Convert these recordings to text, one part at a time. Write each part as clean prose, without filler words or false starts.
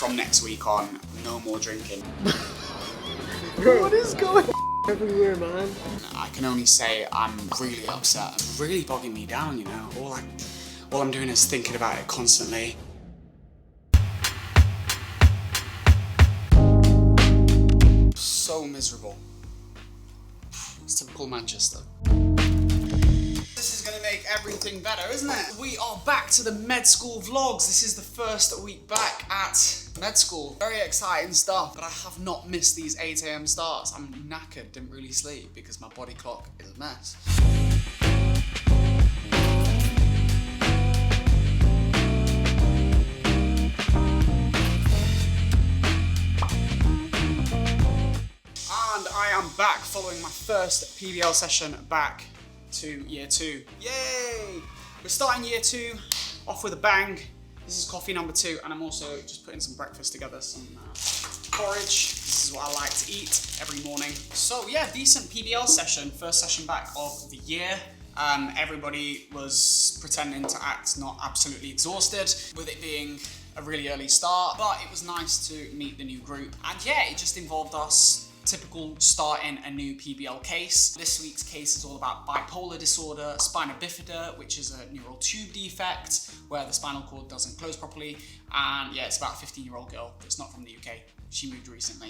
From next week on, no more drinking. What is going on everywhere, man? I can only say I'm really upset. It's really bogging me down, you know. All I'm doing is thinking about it constantly. So miserable. It's typical Manchester. This is gonna make everything better, isn't it? We are back to the med school vlogs. This is the first week back at med school. Very exciting stuff, but I have not missed these 8 AM starts. I'm knackered, didn't really sleep because my body clock is a mess. And I am back following my first PBL session back to year 2. Yay! We're starting year 2 off with a bang. This is coffee number 2, and I'm also just putting some breakfast together, some porridge. This is what I like to eat every morning. So yeah, decent PBL session, first session back of the year. Everybody was pretending to act not absolutely exhausted with it being a really early start, but it was nice to meet the new group. And yeah, it just involved us typical starting a new PBL case. This week's case is all about bipolar disorder, spina bifida, which is a neural tube defect where the spinal cord doesn't close properly. And yeah, it's about a 15-year-old girl that's not from the UK. She moved recently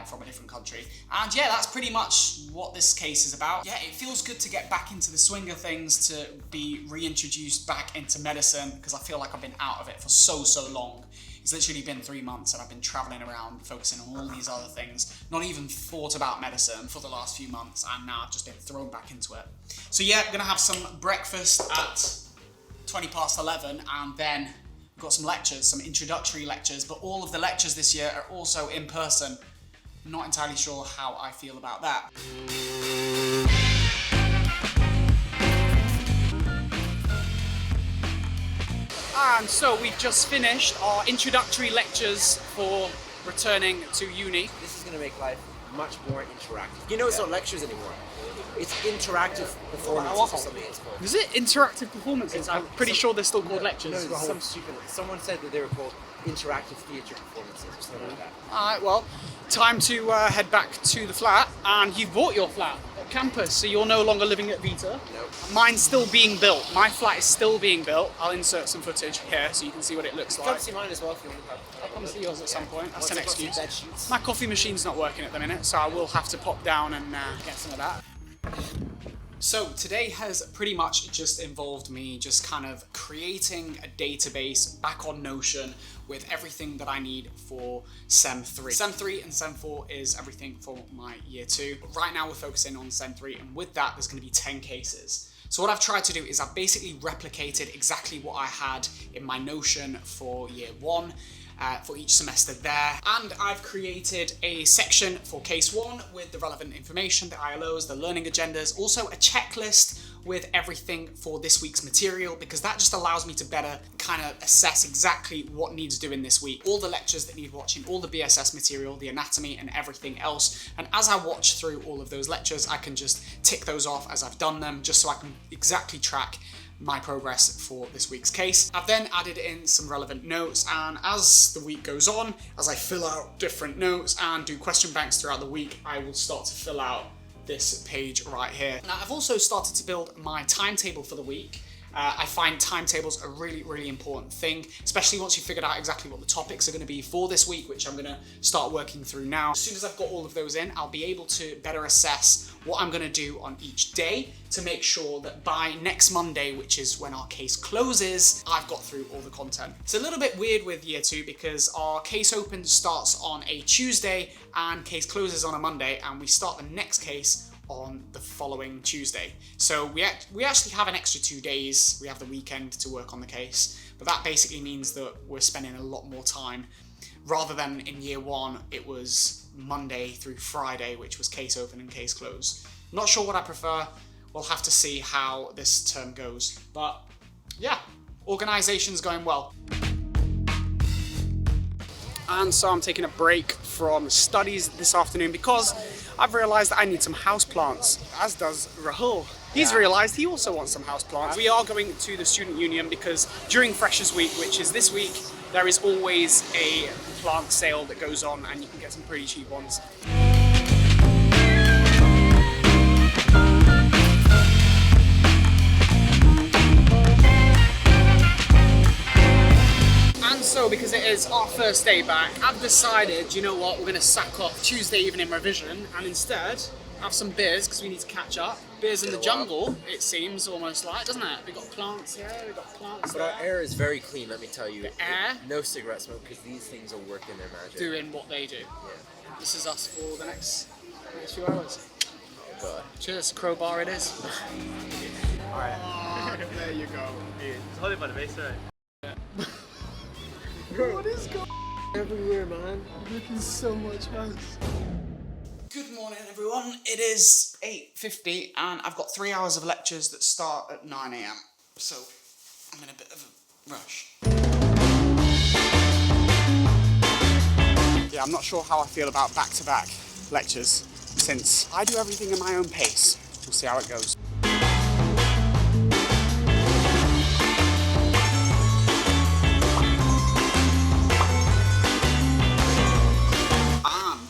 from a different country. And yeah, that's pretty much what this case is about. Yeah, it feels good to get back into the swing of things, to be reintroduced back into medicine, because I feel like I've been out of it for so long. It's literally been 3 months and I've been traveling around focusing on all these other things, not even thought about medicine for the last few months, and now I've just been thrown back into it. So yeah, I'm gonna have some breakfast at 11:20, and then we've got some lectures, some introductory lectures, but all of the lectures this year are also in person. I'm not entirely sure how I feel about that. And so we've just finished our introductory lectures for returning to uni. This is going to make life much more interactive. You know, it's not lectures anymore. It's interactive performances or something it's called. Is it interactive performances? I'm pretty sure they're still called lectures. No, someone said that they were called interactive theatre performances or something like that. Alright, well, time to head back to the flat, and you've bought your flat at campus, so you're no longer living at Vita. No. Mine's still being built. My flat is still being built. I'll insert some footage here so you can see what it looks like. Come see mine as well if you want to. I'll come see yours at some point. That's an Once I've got excuse. some bed sheets. My coffee machine's not working at the minute, so I will have to pop down and get some of that. So today has pretty much just involved me just kind of creating a database back on Notion with everything that I need for Sem 3. Sem 3 and Sem 4 is everything for my year 2. But right now we're focusing on Sem 3, and with that there's going to be 10 cases. So what I've tried to do is I've basically replicated exactly what I had in my Notion for year 1. For each semester there, and I've created a section for case 1 with the relevant information, the ILOs, the learning agendas, also a checklist with everything for this week's material, because that just allows me to better kind of assess exactly what needs doing this week, all the lectures that need watching, all the BSS material, the anatomy and everything else. And as I watch through all of those lectures, I can just tick those off as I've done them, just so I can exactly track my progress for this week's case. I've then added in some relevant notes, and as the week goes on, as I fill out different notes and do question banks throughout the week, I will start to fill out this page right here. Now, I've also started to build my timetable for the week. I find timetables a really important thing, especially once you've figured out exactly what the topics are going to be for this week, which I'm going to start working through now. As soon as I've got all of those in, I'll be able to better assess what I'm going to do on each day to make sure that by next Monday, which is when our case closes, I've got through all the content. It's a little bit weird with year 2 because our case open starts on a Tuesday and case closes on a Monday, and we start the next case on the following Tuesday. So we actually have an extra 2 days. We have the weekend to work on the case, but that basically means that we're spending a lot more time, rather than in year 1 it was Monday through Friday, which was case open and case close. Not sure what I prefer. We'll have to see how this term goes, but yeah, organization's going well. And so I'm taking a break from studies this afternoon because I've realised that I need some houseplants, as does Rahul. He's realised he also wants some houseplants. We are going to the student union because during Freshers Week, which is this week, there is always a plant sale that goes on and you can get some pretty cheap ones. And so, because it is our first day back, I've decided, you know what, we're going to sack off Tuesday evening revision and instead have some beers because we need to catch up. Beers in the jungle, it seems almost like, doesn't it? We've got plants here, we've got plants But our air is very clean, let me tell you. The air? No cigarette smoke, because these things are working their magic. Doing what they do. Yeah. This is us for the next few hours. Oh god. Cheers, crowbar it is. Alright. Oh, there you go. Just hold it by the base, right? What is going on Everywhere, man. making so much noise? Good morning, everyone. It is 8:50 and I've got 3 hours of lectures that start at 9 a.m. So I'm in a bit of a rush. Yeah, I'm not sure how I feel about back-to-back lectures since I do everything at my own pace. We'll see how it goes.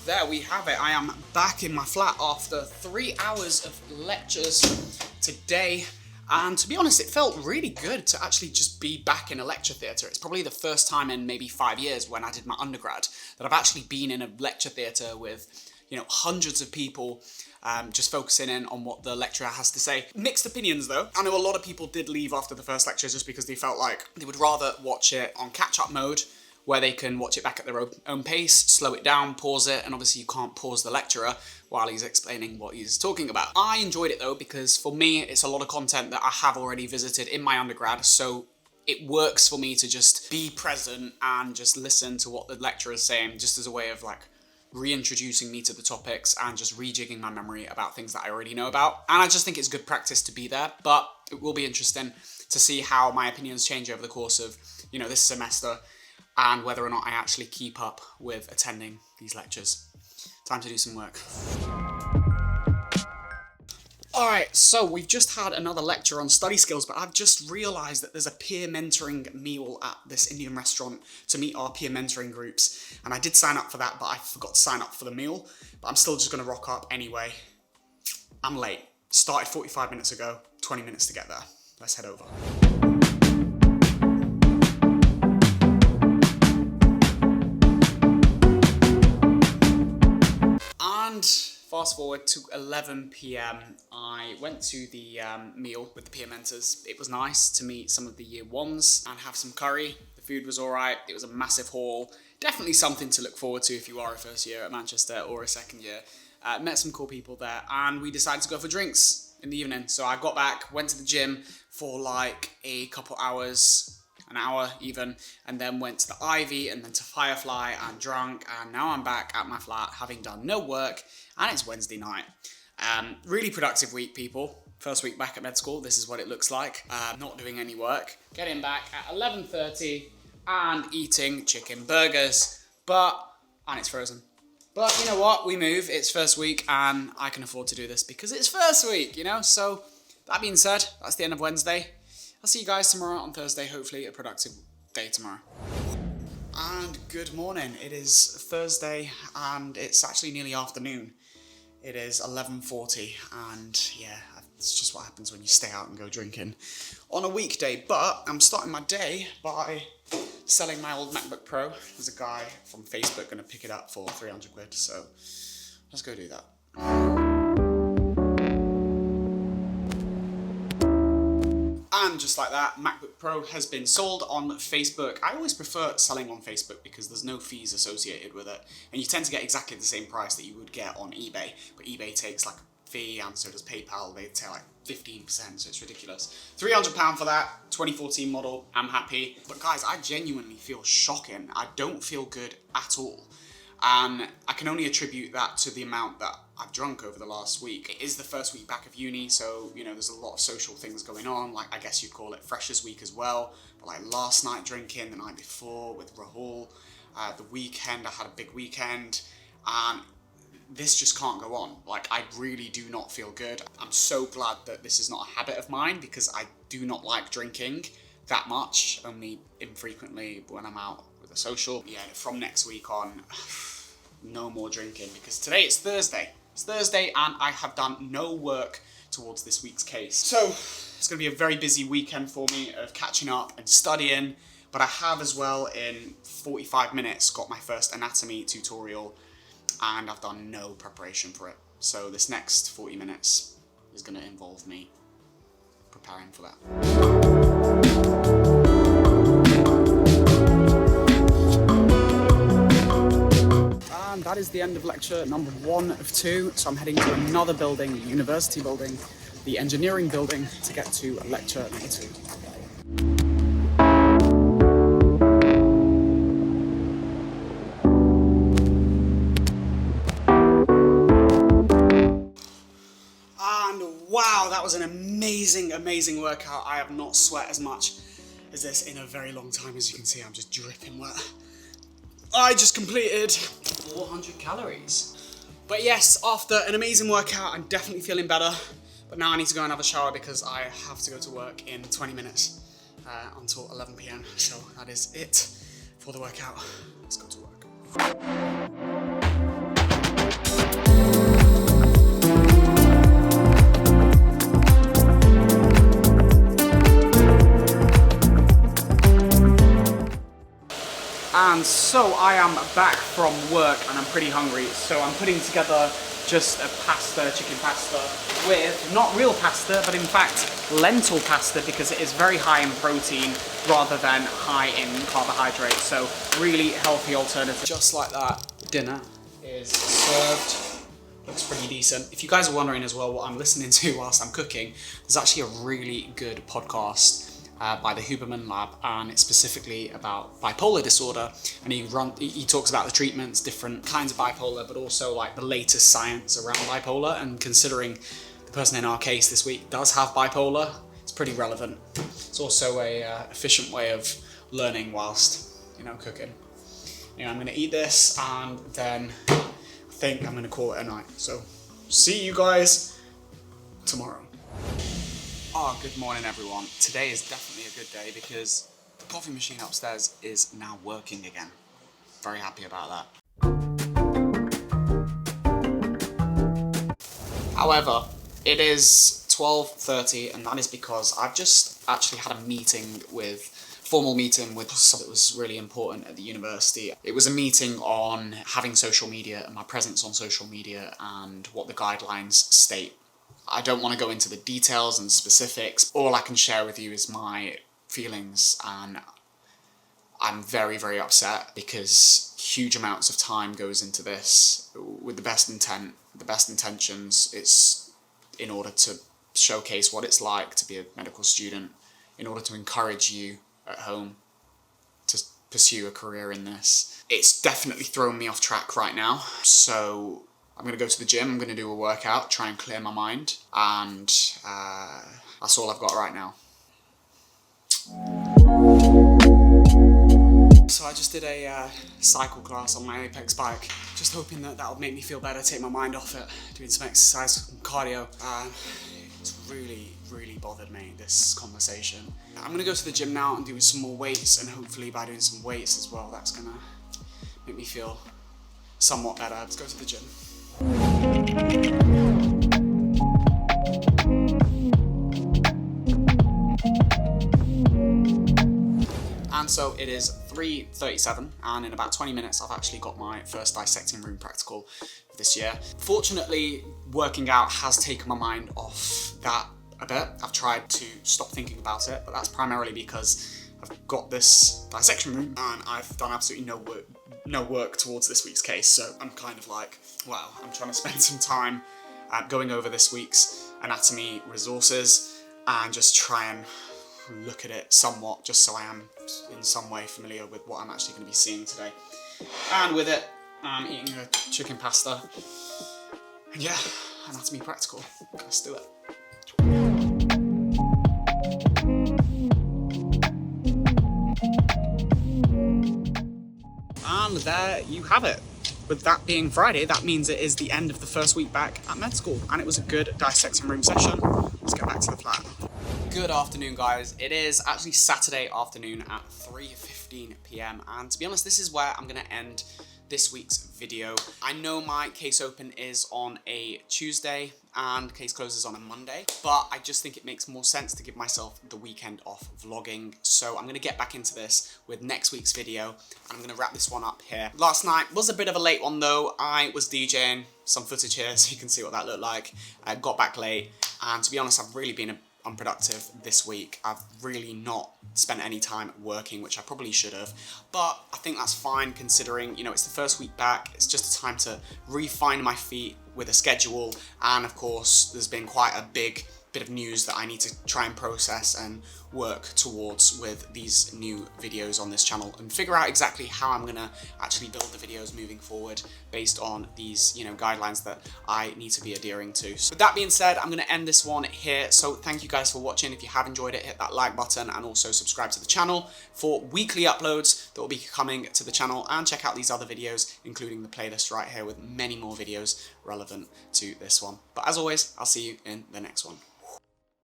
There we have it. I am back in my flat after 3 hours of lectures today. And to be honest, it felt really good to actually just be back in a lecture theatre. It's probably the first time in maybe 5 years when I did my undergrad that I've actually been in a lecture theatre with, you know, hundreds of people just focusing in on what the lecturer has to say. Mixed opinions though. I know a lot of people did leave after the first lecture just because they felt like they would rather watch it on catch-up mode, where they can watch it back at their own pace, slow it down, pause it, and obviously you can't pause the lecturer while he's explaining what he's talking about. I enjoyed it though, because for me, it's a lot of content that I have already visited in my undergrad, so it works for me to just be present and just listen to what the lecturer is saying, just as a way of like reintroducing me to the topics and just rejigging my memory about things that I already know about. And I just think it's good practice to be there, but it will be interesting to see how my opinions change over the course of, you know, this semester, and whether or not I actually keep up with attending these lectures. Time to do some work. Alright, so we've just had another lecture on study skills, but I've just realised that there's a peer mentoring meal at this Indian restaurant to meet our peer mentoring groups. And I did sign up for that, but I forgot to sign up for the meal. But I'm still just going to rock up anyway. I'm late. Started 45 minutes ago, 20 minutes to get there. Let's head over. And fast forward to 11 p.m. I went to the meal with the peer mentors. It was nice to meet some of the year ones and have some curry. The food was all right. It was a massive haul. Definitely something to look forward to if you are a first year at Manchester or a second year. Met some cool people there and we decided to go for drinks in the evening. So I got back, went to the gym for like a couple hours, an hour even, and then went to the Ivy and then to Firefly and drunk, and now I'm back at my flat having done no work and it's Wednesday night. Really productive week, people. First week back at med school, this is what it looks like. Not doing any work. Getting back at 11:30 and eating chicken burgers, and it's frozen. But you know what, we move, it's first week and I can afford to do this because it's first week, you know? So that being said, that's the end of Wednesday. I'll see you guys tomorrow on Thursday, hopefully a productive day tomorrow. And good morning, it is Thursday and it's actually nearly afternoon. It is 11:40 and yeah, it's just what happens when you stay out and go drinking on a weekday. But I'm starting my day by selling my old MacBook Pro. There's a guy from Facebook gonna pick it up for 300 quid, so let's go do that. And just like that, MacBook Pro has been sold on Facebook. I always prefer selling on Facebook because there's no fees associated with it. And you tend to get exactly the same price that you would get on eBay. But eBay takes like a fee and so does PayPal. They take like 15%, so it's ridiculous. £300 for that, 2014 model, I'm happy. But guys, I genuinely feel shocking. I don't feel good at all. And I can only attribute that to the amount that I've drunk over the last week. It is the first week back of uni, so, you know, there's a lot of social things going on. Like, I guess you'd call it Freshers Week as well. But like last night drinking, the night before with Rahul, the weekend, I had a big weekend. And this just can't go on. Like, I really do not feel good. I'm so glad that this is not a habit of mine because I do not like drinking that much, only infrequently when I'm out with a social. Yeah, from next week on, no more drinking, because today it's Thursday. It's Thursday and I have done no work towards this week's case. So it's going to be a very busy weekend for me of catching up and studying, but I have as well in 45 minutes got my first anatomy tutorial and I've done no preparation for it. So this next 40 minutes is going to involve me preparing for that. And that is the end of lecture number 1 of 2. So I'm heading to another building, the university building, the engineering building, to get to lecture number 2. And wow, that was an amazing workout. I have not sweat as much as this in a very long time. As you can see, I'm just dripping wet. I just completed 400 calories. But yes, after an amazing workout, I'm definitely feeling better. But now I need to go and have a shower because I have to go to work in 20 minutes until 11 PM. So that is it for the workout. Let's go to work. And so I am back from work and I'm pretty hungry, so I'm putting together just a pasta, chicken pasta, with not real pasta, but in fact lentil pasta, because it is very high in protein rather than high in carbohydrates, so really healthy alternative. Just like that, dinner is served. Looks pretty decent. If you guys are wondering as well what I'm listening to whilst I'm cooking, there's actually a really good podcast by the Huberman Lab, and it's specifically about bipolar disorder, and he talks about the treatments, different kinds of bipolar, but also like the latest science around bipolar, and considering the person in our case this week does have bipolar, it's pretty relevant. It's also a efficient way of learning whilst, you know, cooking. Anyway, I'm gonna eat this and then I think I'm gonna call it a night. So see you guys tomorrow. Good morning everyone. Today is definitely a good day because the coffee machine upstairs is now working again. Very happy about that. However, it is 12:30 and that is because I've just actually had a formal meeting with something that was really important at the university. It was a meeting on having social media and my presence on social media and what the guidelines state. I don't want to go into the details and specifics. All I can share with you is my feelings, and I'm very upset because huge amounts of time goes into this with the best intent, the best intentions. It's in order to showcase what it's like to be a medical student, in order to encourage you at home to pursue a career in this. It's definitely thrown me off track right now, so I'm going to go to the gym, I'm going to do a workout, try and clear my mind, and that's all I've got right now. So I just did a cycle class on my Apex bike, just hoping that that'll make me feel better, take my mind off it, doing some exercise, and cardio. It's really bothered me, this conversation. I'm going to go to the gym now and do some more weights, and hopefully by doing some weights as well, that's going to make me feel somewhat better. Let's go to the gym. And so it is 3:37 and in about 20 minutes I've actually got my first dissecting room practical for this year. Fortunately, working out has taken my mind off that a bit. I've tried to stop thinking about it, but that's primarily because I've got this dissection room and I've done absolutely no work towards this week's case, so I'm kind of like, wow, I'm trying to spend some time going over this week's anatomy resources and just try and look at it somewhat, just so I am in some way familiar with what I'm actually going to be seeing today. And with it, I'm eating a chicken pasta, and yeah, anatomy practical. Let's do it. And there you have it. With that being Friday, that means it is the end of the first week back at med school, and it was a good dissecting room session. Let's get back to the flat. Good afternoon, guys. It is actually Saturday afternoon at 3:15. 12:15 p.m. And to be honest, this is where I'm gonna end this week's video. I know my case open is on a Tuesday and case closes on a Monday, but I just think it makes more sense to give myself the weekend off vlogging. So I'm gonna get back into this with next week's video, and I'm gonna wrap this one up here. Last night was a bit of a late one though. I was DJing, some footage here so you can see what that looked like. I got back late, and to be honest, I've really been unproductive this week. I've really not spent any time working, which I probably should have, but I think that's fine considering, you know, it's the first week back. It's just a time to refine my feet with a schedule, and of course there's been quite a big bit of news that I need to try and process and work towards with these new videos on this channel, and figure out exactly how I'm gonna actually build the videos moving forward based on these, you know, guidelines that I need to be adhering to. So with that being said, I'm gonna end this one here. So thank you guys for watching. If you have enjoyed it, hit that like button and also subscribe to the channel for weekly uploads that will be coming to the channel, and check out these other videos, including the playlist right here with many more videos relevant to this one. But as always, I'll see you in the next one.